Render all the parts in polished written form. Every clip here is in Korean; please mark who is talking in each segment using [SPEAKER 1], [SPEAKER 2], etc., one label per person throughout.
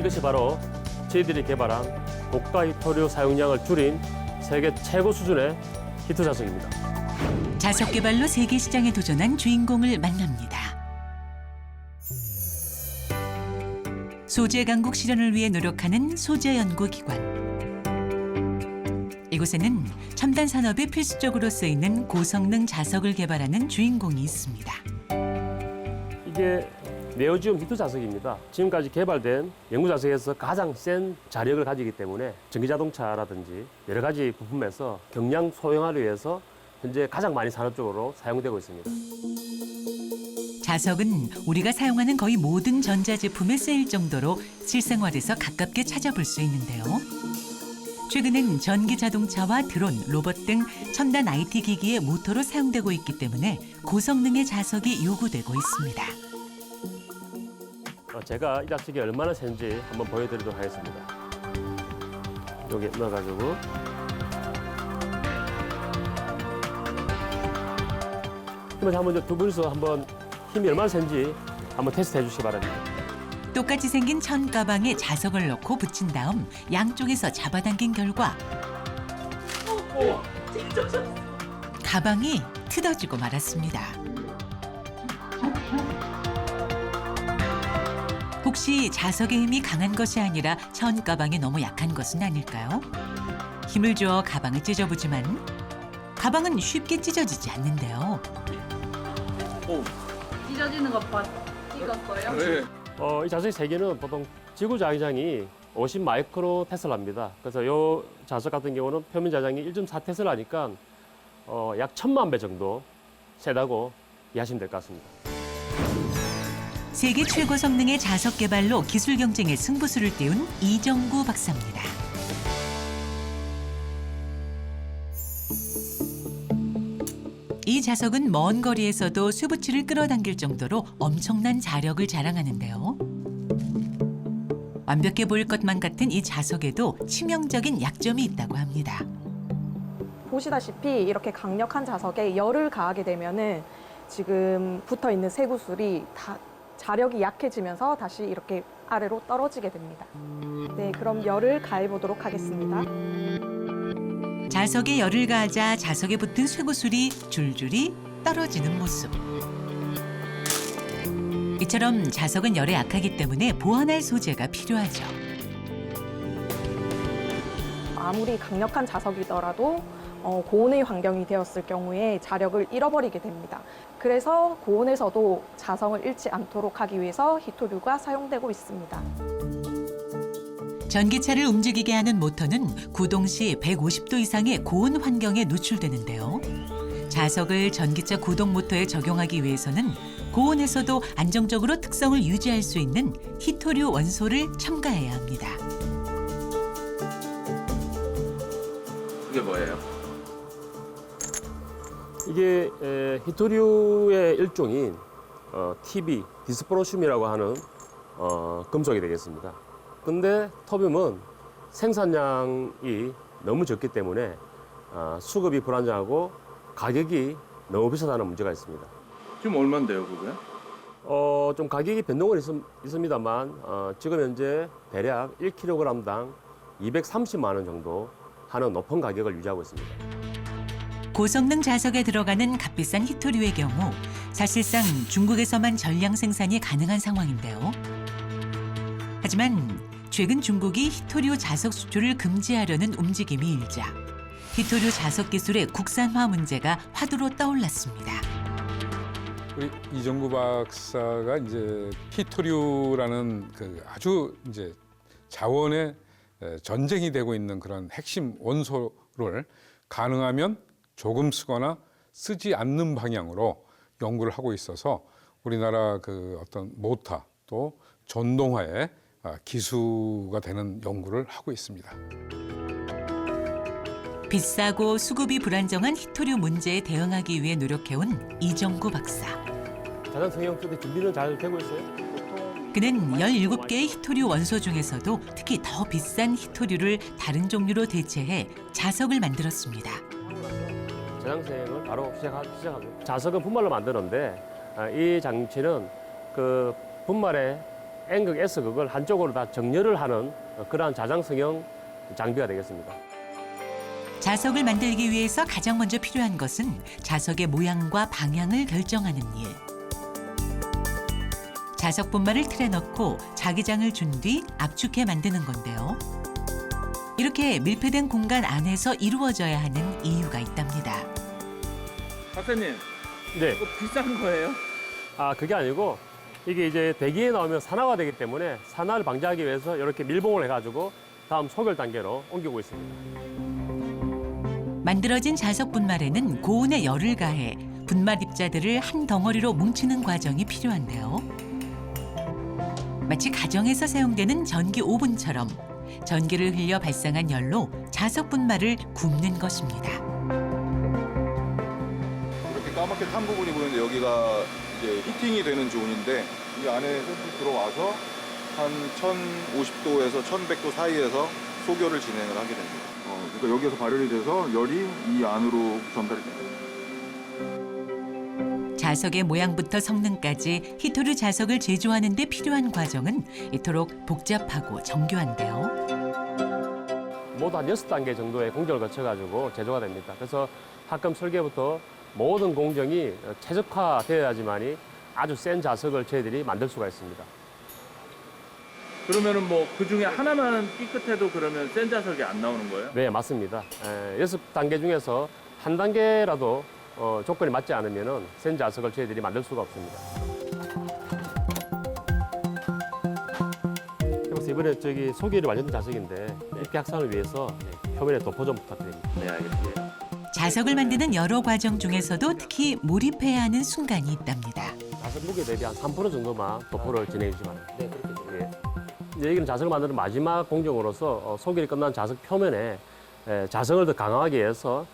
[SPEAKER 1] 이것이 바로 저희들이 개발한 고가 히토류 사용량을 줄인 세계 최고 수준의 히토 자석입니다.
[SPEAKER 2] 자석 개발로 세계 시장에 도전한 주인공을 만납니다. 소재 강국 실현을 위해 노력하는 소재연구기관. 이곳에는 첨단 산업에 필수적으로 쓰이는 고성능 자석을 개발하는 주인공이 있습니다.
[SPEAKER 1] 이게 네오지움 히토 자석입니다. 지금까지 개발된 연구 자석에서 가장 센 자력을 가지기 때문에 전기자동차라든지 여러 가지 부품에서 경량 소형화를 위해서 현재 가장 많이 산업적으로 사용되고 있습니다.
[SPEAKER 2] 자석은 우리가 사용하는 거의 모든 전자제품에 쓰일 정도로 실생활에서 가깝게 찾아볼 수 있는데요. 최근엔 전기자동차와 드론, 로봇 등 첨단 IT 기기의 모터로 사용되고 있기 때문에 고성능의 자석이 요구되고 있습니다.
[SPEAKER 1] 제가 이 자석이 얼마나 센지 한번 보여드리도록 하겠습니다. 여기 넣어가지고 그러면 한번 이제 두 분이서 한번 힘이 얼마나 센지 한번 테스트해 주시기 바랍니다.
[SPEAKER 2] 똑같이 생긴 천 가방에 자석을 넣고 붙인 다음 양쪽에서 잡아당긴 결과 가방이 틀어지고 말았습니다. 혹시 자석의 힘이 강한 것이 아니라 천 가방이 너무 약한 것은 아닐까요? 힘을 주어 가방을 찢어보지만 가방은 쉽게 찢어지지 않는데요.
[SPEAKER 3] 찢어지는 것 찍었어요?
[SPEAKER 4] 네.
[SPEAKER 1] 이 자석의 세기는 보통 지구 자기장이 50 마이크로 테슬라입니다. 그래서 이 자석 같은 경우는 표면 자장이 1.4 테슬라니까 약 1000만 배 정도 세다고 이해하시면 될 것 같습니다.
[SPEAKER 2] 세계 최고 성능의 자석 개발로 기술 경쟁의 승부수를 띄운 이정구 박사입니다. 이 자석은 먼 거리에서도 수부치를 끌어당길 정도로 엄청난 자력을 자랑하는데요. 완벽해 보일 것만 같은 이 자석에도 치명적인 약점이 있다고 합니다.
[SPEAKER 5] 보시다시피 이렇게 강력한 자석에 열을 가하게 되면은 지금 붙어 있는 쇠구슬이 다 자력이 약해지면서 다시 이렇게 아래로 떨어지게 됩니다. 네, 그럼 열을 가해 보도록 하겠습니다.
[SPEAKER 2] 자석에 열을 가하자 자석에 붙은 쇠구슬이 줄줄이 떨어지는 모습. 이처럼 자석은 열에 약하기 때문에 보완할 소재가 필요하죠.
[SPEAKER 5] 아무리 강력한 자석이더라도 고온의 환경이 되었을 경우에 자력을 잃어버리게 됩니다. 그래서 고온에서도 자성을 잃지 않도록 하기 위해서 히토류가 사용되고 있습니다.
[SPEAKER 2] 전기차를 움직이게 하는 모터는 구동 시 150도 이상의 고온 환경에 노출되는데요. 자석을 전기차 구동 모터에 적용하기 위해서는 고온에서도 안정적으로 특성을 유지할 수 있는 히토류 원소를 첨가해야 합니다.
[SPEAKER 4] 그게 뭐예요?
[SPEAKER 1] 이게 히토류의 일종인 TB, 디스프로슘이라고 하는 금속이 되겠습니다. 근데 토뷴은 생산량이 너무 적기 때문에 수급이 불안정하고 가격이 너무 비싸다는 문제가 있습니다.
[SPEAKER 4] 지금 얼마인데요, 그게?
[SPEAKER 1] 좀 가격이 변동은 있습니다만 지금 현재 대략 1kg당 230만 원 정도 하는 높은 가격을 유지하고 있습니다.
[SPEAKER 2] 고성능 자석에 들어가는 값비싼 히토류의 경우 사실상 중국에서만 전량 생산이 가능한 상황인데요. 하지만 최근 중국이 히토류 자석 수출을 금지하려는 움직임이 일자 히토류 자석 기술의 국산화 문제가 화두로 떠올랐습니다.
[SPEAKER 6] 우리 이정구 박사가 이제 히토류라는 그 아주 이제 자원의 전쟁이 되고 있는 그런 핵심 원소를 가능하면 조금 쓰거나 쓰지 않는 방향으로 연구를 하고 있어서 우리나라 그 어떤 모터 또 전동화의 기수가 되는 연구를 하고 있습니다.
[SPEAKER 2] 비싸고 수급이 불안정한 히토류 문제에 대응하기 위해 노력해온 이정구 박사.
[SPEAKER 1] 자장 성형 쪽에 준비는 잘 되고 있어요?
[SPEAKER 2] 그는 17개의 히토류 원소 중에서도 특히 더 비싼 히토류를 다른 종류로 대체해 자석을 만들었습니다.
[SPEAKER 1] 저장생을 바로 시작합니다. 자석은 분말로 만드는데 이 장치는 그 분말의 N극, S극을 한쪽으로 다 정렬을 하는 그러한 자장성형 장비가 되겠습니다.
[SPEAKER 2] 자석을 만들기 위해서 가장 먼저 필요한 것은 자석의 모양과 방향을 결정하는 일. 자석 분말을 틀에 넣고 자기장을 준 뒤 압축해 만드는 건데요. 이렇게 밀폐된 공간 안에서 이루어져야 하는 이유가 있답니다.
[SPEAKER 4] 박사님,
[SPEAKER 1] 네.
[SPEAKER 4] 이거 비싼 거예요?
[SPEAKER 1] 그게 아니고 이게 이제 대기에 나오면 산화가 되기 때문에 산화를 방지하기 위해서 이렇게 밀봉을 해가지고 다음 소결 단계로 옮기고 있습니다.
[SPEAKER 2] 만들어진 자석 분말에는 고온의 열을 가해 분말 입자들을 한 덩어리로 뭉치는 과정이 필요한데요. 마치 가정에서 사용되는 전기 오븐처럼 전기를 흘려 발생한 열로 자석 분말을 굽는 것입니다.
[SPEAKER 7] 이렇게 까맣게 탄 부분이 보이는데 여기가 이제 히팅이 되는 존인데 이 안에 샘플이 들어와서 한 1050도에서 1100도 사이에서 소결을 진행을 하게 됩니다. 그러니까 여기에서 발열이 돼서 열이 이 안으로 전달이 됩니다.
[SPEAKER 2] 자석의 모양부터 성능까지 히토류 자석을 제조하는 데 필요한 과정은 이토록 복잡하고 정교한데요.
[SPEAKER 1] 모두 한 6단계 정도의 공정을 거쳐가지고 제조가 됩니다. 그래서 합금 설계부터 모든 공정이 최적화되어야지만이 아주 센 자석을 저희들이 만들 수가 있습니다.
[SPEAKER 4] 그러면은 뭐 그 중에 하나만 삐끗해도 그러면 센 자석이 안 나오는 거예요?
[SPEAKER 1] 네, 맞습니다. 6단계 중에서 한 단계라도 조건이 맞지 않으면 센 자석을 저희들이 만들 수가 없습니다. 그래서 이번에 저기 소개를 완료된 자석인데 입기 확산을 위해서 표면에 도포 좀 부탁드립니다. 네, 알겠습니다.
[SPEAKER 2] 자석을 만드는 여러 과정 중에서도 특히 몰입해야 하는 순간이 있답니다.
[SPEAKER 1] 자석 무게 대비 한 3% 정도만 도포를 진행해 주시면 됩니다. 네, 그렇게 이제 여기는 자석을 만드는 마지막 공정으로서 소결이 끝난 자석 표면에 자석을 더 강하게 해서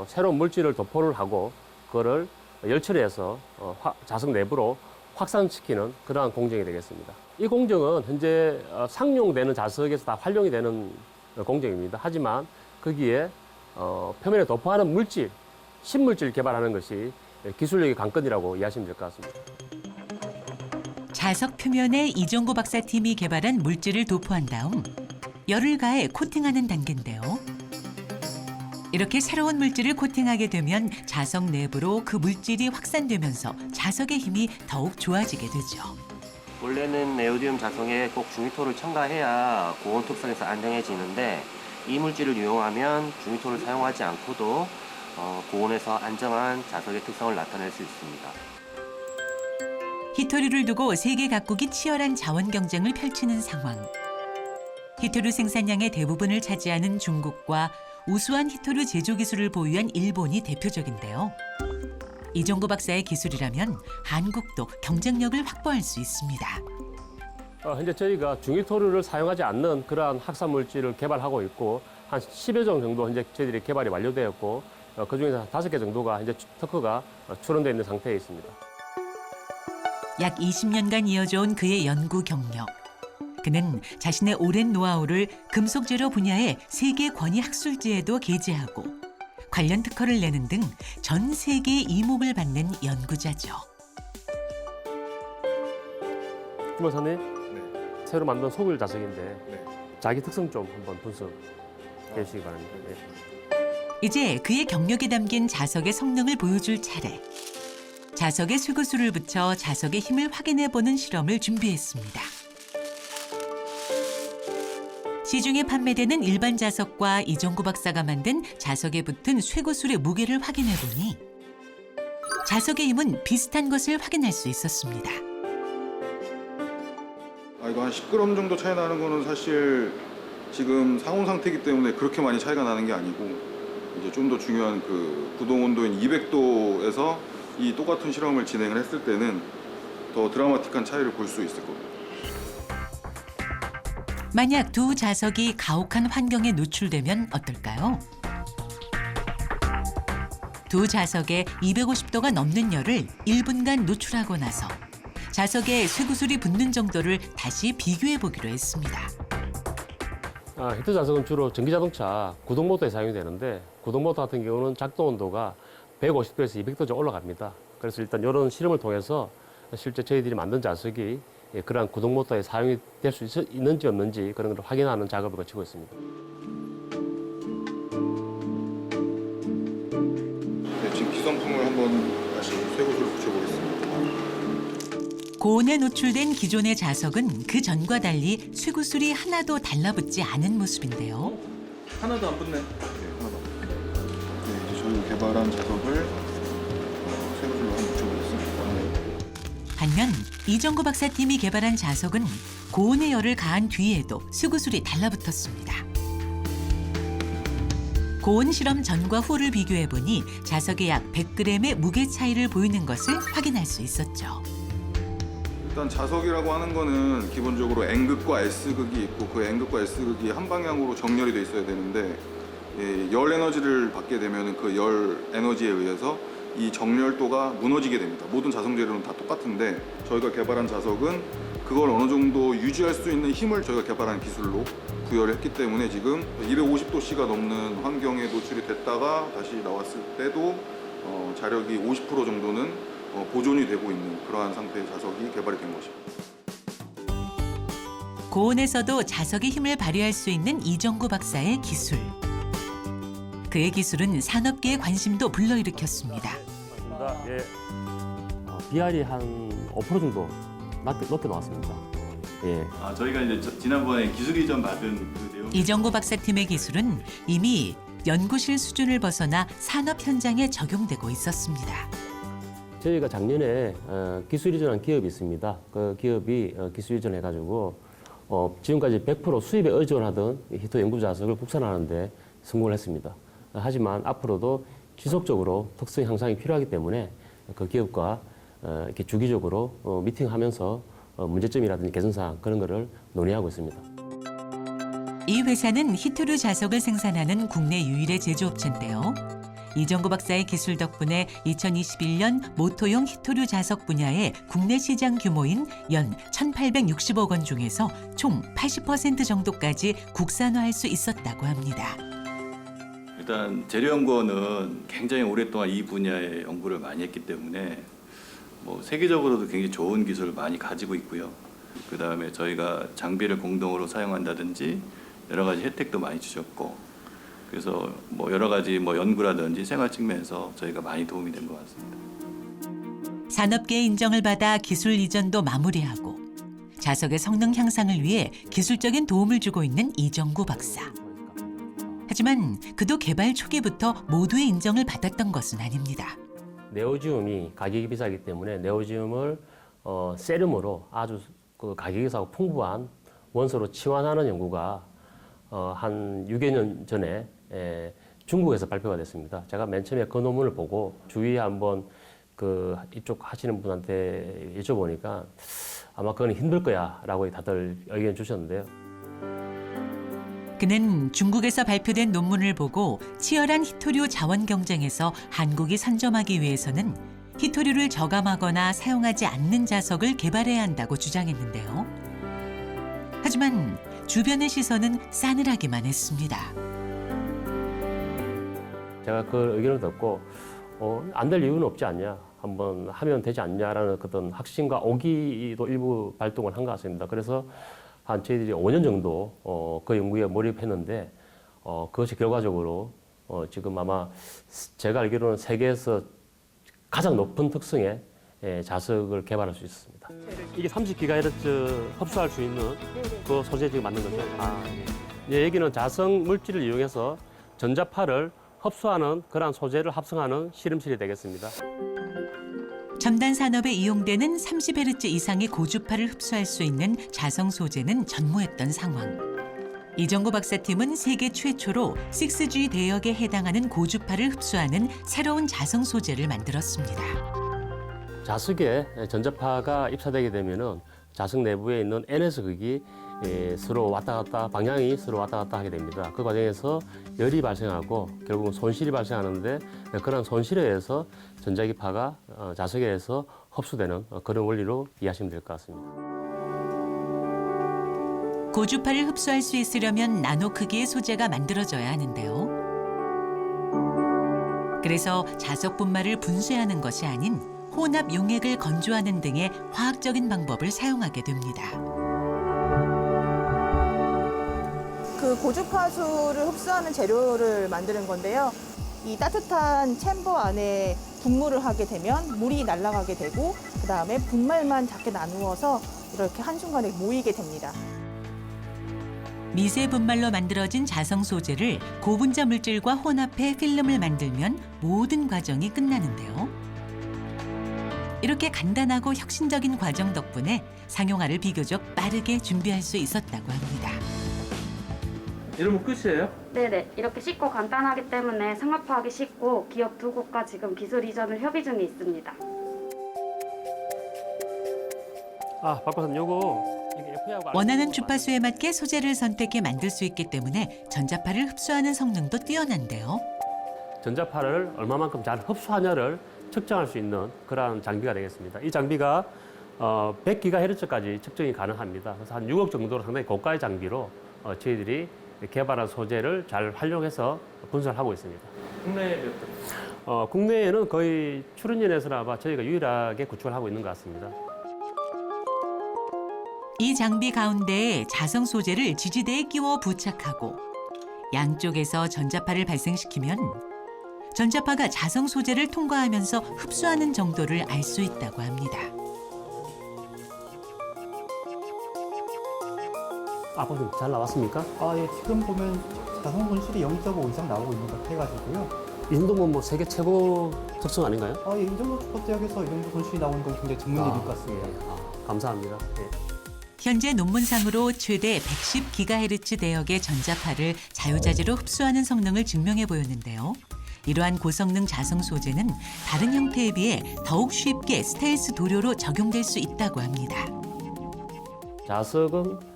[SPEAKER 1] 새로운 물질을 도포를 하고 그거를 열처리해서 자석 내부로 확산시키는 그러한 공정이 되겠습니다. 이 공정은 현재 상용되는 자석에서 다 활용이 되는 공정입니다. 하지만 거기에 표면에 도포하는 물질, 신물질 개발하는 것이 기술력의 관건이라고 이해하시면 될 것 같습니다.
[SPEAKER 2] 자석 표면에 이종구 박사팀이 개발한 물질을 도포한 다음 열을 가해 코팅하는 단계인데요. 이렇게 새로운 물질을 코팅하게 되면 자석 내부로 그 물질이 확산되면서 자석의 힘이 더욱 좋아지게 되죠.
[SPEAKER 8] 원래는 네오디움 자석에 꼭 중위토를 첨가해야 고온 특성에서 안정해지는데 이 물질을 이용하면 중위토를 사용하지 않고도 고온에서 안정한 자석의 특성을 나타낼 수 있습니다.
[SPEAKER 2] 히토류를 두고 세계 각국이 치열한 자원 경쟁을 펼치는 상황. 히토류 생산량의 대부분을 차지하는 중국과 우수한 히토류 제조 기술을 보유한 일본이 대표적인데요. 이종구 박사의 기술이라면 한국도 경쟁력을 확보할 수 있습니다.
[SPEAKER 1] 현재 저희가 중위토류를 사용하지 않는 그러한 학산 물질을 개발하고 있고 한 10여 종 정도 현재 저희들이 개발이 완료되었고 그중에서 5개 정도가 현재 특허가 출원되어 있는 상태에 있습니다.
[SPEAKER 2] 약 20년간 이어져온 그의 연구 경력. 그는 자신의 오랜 노하우를 금속 재료 분야의 세계 권위 학술지에도 게재하고 관련 특허를 내는 등 전 세계의 이목을 받는 연구자죠.
[SPEAKER 1] 김 박사님,
[SPEAKER 7] 네.
[SPEAKER 1] 새로 만든 소결 자석인데
[SPEAKER 7] 네.
[SPEAKER 1] 자기 특성 좀 한번 분석해 주시기 바랍니다. 네.
[SPEAKER 2] 이제 그의 경력이 담긴 자석의 성능을 보여줄 차례. 자석에 쇠구슬을 붙여 자석의 힘을 확인해보는 실험을 준비했습니다. 시중에 판매되는 일반 자석과 이종구 박사가 만든 자석에 붙은 쇠구슬의 무게를 확인해보니 자석의 힘은 비슷한 것을 확인할 수 있었습니다.
[SPEAKER 7] 이거 한 10g 정도 차이 나는 거는 사실 지금 상온 상태이기 때문에 그렇게 많이 차이가 나는 게 아니고 이제 좀 더 중요한 그 구동 온도인 200도에서 이 똑같은 실험을 진행을 했을 때는 더 드라마틱한 차이를 볼 수 있을 겁니다.
[SPEAKER 2] 만약 두 자석이 가혹한 환경에 노출되면 어떨까요? 두 자석에 250도가 넘는 열을 1분간 노출하고 나서 자석에 쇠구슬이 붙는 정도를 다시 비교해 보기로 했습니다.
[SPEAKER 1] 히터 자석은 주로 전기자동차 구동모터에 사용이 되는데 구동모터 같은 경우는 작동 온도가 150도에서 200도 정도 올라갑니다. 그래서 일단 이런 실험을 통해서 실제 저희들이 만든 자석이 그러한 구동 모터에 사용이 될 수 있는지 없는지 그런 걸 확인하는 작업을 거치고 있습니다.
[SPEAKER 7] 네, 지금 기성품을 한번 다시 쇠구슬을 붙여보겠습니다.
[SPEAKER 2] 고온에 노출된 기존의 자석은 그 전과 달리 쇠구슬이 하나도 달라붙지 않은 모습인데요.
[SPEAKER 4] 하나도 안 붙네.
[SPEAKER 7] 네, 이제 저희가 개발한 자석을 쇠구슬로 한번 붙여보겠습니다.
[SPEAKER 2] 반면 이정구 박사팀이 개발한 자석은 고온의 열을 가한 뒤에도 쇠구슬이 달라붙었습니다. 고온 실험 전과 후를 비교해보니 자석의 약 100g의 무게 차이를 보이는 것을 확인할 수 있었죠.
[SPEAKER 7] 일단 자석이라고 하는 거는 기본적으로 N극과 S극이 있고 그 N극과 S극이 한 방향으로 정렬이 돼 있어야 되는데 열 에너지를 받게 되면 그 열 에너지에 의해서 이 정렬도가 무너지게 됩니다. 모든 자석 재료는 다 똑같은데 저희가 개발한 자석은 그걸 어느 정도 유지할 수 있는 힘을 저희가 개발한 기술로 부여를 했기 때문에 지금 250도씨가 넘는 환경에 노출이 됐다가 다시 나왔을 때도 자력이 50% 정도는 보존이 되고 있는 그러한 상태의 자석이 개발이 된 것입니다.
[SPEAKER 2] 고온에서도 자석의 힘을 발휘할 수 있는 이정구 박사의 기술. 그의 기술은 산업계의 관심도 불러일으켰습니다.
[SPEAKER 1] 예, BR이 한 5% 정도 높게 나왔습니다. 예.
[SPEAKER 9] 저희가 이제 지난번에 기술 이전 받은 그 내용.
[SPEAKER 2] 이정구 박사팀의 기술은 이미 연구실 수준을 벗어나 산업 현장에 적용되고 있었습니다.
[SPEAKER 1] 저희가 작년에 기술 이전한 기업이 있습니다. 그 기업이 기술 이전해가지고 지금까지 100% 수입에 의존하던 히토 연구 자석을 국산화하는데 성공을 했습니다. 하지만 앞으로도 지속적으로 특성 향상이 필요하기 때문에 그 기업과 이렇게 주기적으로 미팅하면서 문제점이라든지 개선사항 그런 거를 논의하고 있습니다.
[SPEAKER 2] 이 회사는 히토류 자석을 생산하는 국내 유일의 제조업체인데요. 이정구 박사의 기술 덕분에 2021년 모토용 히토류 자석 분야의 국내 시장 규모인 연 1,860억 원 중에서 총 80% 정도까지 국산화할 수 있었다고 합니다.
[SPEAKER 9] 일단 재료연구원은 굉장히 오랫동안 이 분야의 연구를 많이 했기 때문에 세계적으로도 굉장히 좋은 기술을 많이 가지고 있고요. 그 다음에 저희가 장비를 공동으로 사용한다든지 여러 가지 혜택도 많이 주셨고, 그래서 여러 가지 연구라든지 생활 측면에서 저희가 많이 도움이 된 것 같습니다.
[SPEAKER 2] 산업계의 인정을 받아 기술 이전도 마무리하고 자석의 성능 향상을 위해 기술적인 도움을 주고 있는 이정구 박사. 하지만 그도 개발 초기부터 모두의 인정을 받았던 것은 아닙니다.
[SPEAKER 1] 네오지움이 가격이 비싸기 때문에 네오지움을 세륨으로 아주 그 가격이 싸고 풍부한 원소로 치환하는 연구가 한 6여 년 전에 중국에서 발표가 됐습니다. 제가 맨 처음에 그 논문을 보고 주위에 한번 그 이쪽 하시는 분한테 여쭤보니까 아마 그건 힘들 거야 라고 다들 의견 주셨는데요.
[SPEAKER 2] 그는 중국에서 발표된 논문을 보고 치열한 히토류 자원 경쟁에서 한국이 선점하기 위해서는 히토류를 저감하거나 사용하지 않는 자석을 개발해야 한다고 주장했는데요. 하지만 주변의 시선은 싸늘하기만 했습니다.
[SPEAKER 1] 제가 그 의견을 듣고 안 될 이유는 없지 않냐, 한번 하면 되지 않냐라는 어떤 확신과 오기도 일부 발동을 한 것 같습니다. 그래서 한 저희들이 5년 정도 그 연구에 몰입했는데 그것이 결과적으로 지금 아마 제가 알기로는 세계에서 가장 높은 특성의 자석을 개발할 수 있었습니다. 이게 30GHz 흡수할 수 있는 그 소재 지금 만든 거죠? 여기는 자석 물질을 이용해서 전자파를 흡수하는 그런 소재를 합성하는 실험실이 되겠습니다.
[SPEAKER 2] 첨단 산업에 이용되는 30Hz 이상의 고주파를 흡수할 수 있는 자성 소재는 전무했던 상황. 이정구 박사팀은 세계 최초로 6G 대역에 해당하는 고주파를 흡수하는 새로운 자성 소재를 만들었습니다.
[SPEAKER 1] 자석에 전자파가 입사되게 되면은 자석 내부에 있는 NS극이 서로 왔다 갔다, 방향이 서로 왔다 갔다 하게 됩니다. 그 과정에서 열이 발생하고 결국은 손실이 발생하는데 그런 손실에 의해서 전자기파가 자석에 의해서 흡수되는 그런 원리로 이해하시면 될 것 같습니다.
[SPEAKER 2] 고주파를 흡수할 수 있으려면 나노 크기의 소재가 만들어져야 하는데요. 그래서 자석 분말을 분쇄하는 것이 아닌 혼합 용액을 건조하는 등의 화학적인 방법을 사용하게 됩니다.
[SPEAKER 10] 그 고주파수를 흡수하는 재료를 만드는 건데요. 이 따뜻한 챔버 안에 분무를 하게 되면 물이 날아가게 되고 그다음에 분말만 작게 나누어서 이렇게 한순간에 모이게 됩니다.
[SPEAKER 2] 미세 분말로 만들어진 자성 소재를 고분자 물질과 혼합해 필름을 만들면 모든 과정이 끝나는데요. 이렇게 간단하고 혁신적인 과정 덕분에 상용화를 비교적 빠르게 준비할 수 있었다고 합니다.
[SPEAKER 4] 이러면 끝이에요?
[SPEAKER 3] 네네. 이렇게 쉽고 간단하기 때문에 상업화하기 쉽고 기업 두 곳과 지금 기술 이전을 협의 중에 있습니다.
[SPEAKER 1] 박 박사님, 요거 이게 FA하고
[SPEAKER 2] 원하는 주파수에 맞게 소재를 선택해 만들 수 있기 때문에 전자파를 흡수하는 성능도 뛰어난데요.
[SPEAKER 1] 전자파를 얼마만큼 잘 흡수하냐를 측정할 수 있는 그러한 장비가 되겠습니다. 이 장비가 100GHz까지 측정이 가능합니다. 그래서 한 6억 정도로 상당히 고가의 장비로 저희들이 개발한 소재를 잘 활용해서 분석을 하고 있습니다.
[SPEAKER 4] 국내에 몇 대?
[SPEAKER 1] 국내에는 거의 출은연에서는 아마 저희가 유일하게 구축을 하고 있는 것 같습니다.
[SPEAKER 2] 이 장비 가운데에 자성 소재를 지지대에 끼워 부착하고 양쪽에서 전자파를 발생시키면 전자파가 자성 소재를 통과하면서 흡수하는 정도를 알 수 있다고 합니다.
[SPEAKER 1] 박사님, 잘 나왔습니까?
[SPEAKER 11] 예, 지금 보면 자성 분실이 0.5 이상 나오고 있는 것 같아가지고요.
[SPEAKER 1] 이 정도면 뭐 세계 최고 특성 아닌가요?
[SPEAKER 11] 예, 이 정도 주파수역에서 이 정도 분실이 나오는 건 굉장히 전문 일일 것 같습니다.
[SPEAKER 1] 감사합니다. 예.
[SPEAKER 2] 현재 논문상으로 최대 110GHz 대역의 전자파를 자유자재로 흡수하는 성능을 증명해 보였는데요. 이러한 고성능 자성 소재는 다른 형태에 비해 더욱 쉽게 스텔스 도료로 적용될 수 있다고 합니다.
[SPEAKER 1] 자석은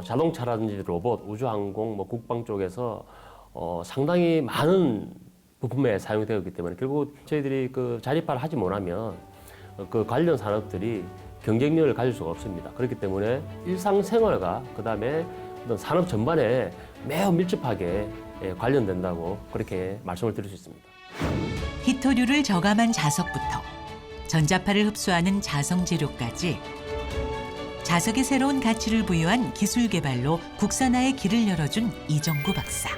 [SPEAKER 1] 자동차라든지 로봇, 우주항공, 국방 쪽에서 상당히 많은 부품에 사용되어 있기 때문에 결국 저희들이 그 자립화를 하지 못하면 그 관련 산업들이 경쟁력을 가질 수가 없습니다. 그렇기 때문에 일상생활과 그다음에 어떤 산업 전반에 매우 밀접하게 관련된다고 그렇게 말씀을 드릴 수 있습니다.
[SPEAKER 2] 히토류를 저감한 자석부터 전자파를 흡수하는 자성 재료까지 자석의 새로운 가치를 부여한 기술 개발로 국산화의 길을 열어준 이정구 박사.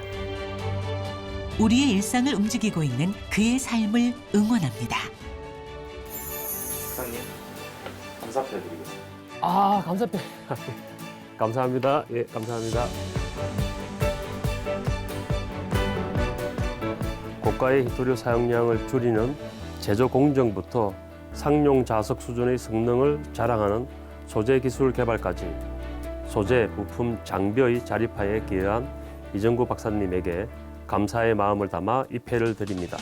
[SPEAKER 2] 우리의 일상을 움직이고 있는 그의 삶을 응원합니다.
[SPEAKER 4] 박사님, 감사표 드리겠습니다.
[SPEAKER 1] 감사합니다. 감사합니다. 예, 감사합니다. 고가의 히토류 사용량을 줄이는 제조 공정부터 상용 자석 수준의 성능을 자랑하는 소재 기술 개발까지 소재, 부품, 장비의 자립화에 기여한 이정구 박사님에게 감사의 마음을 담아 이 패를 드립니다.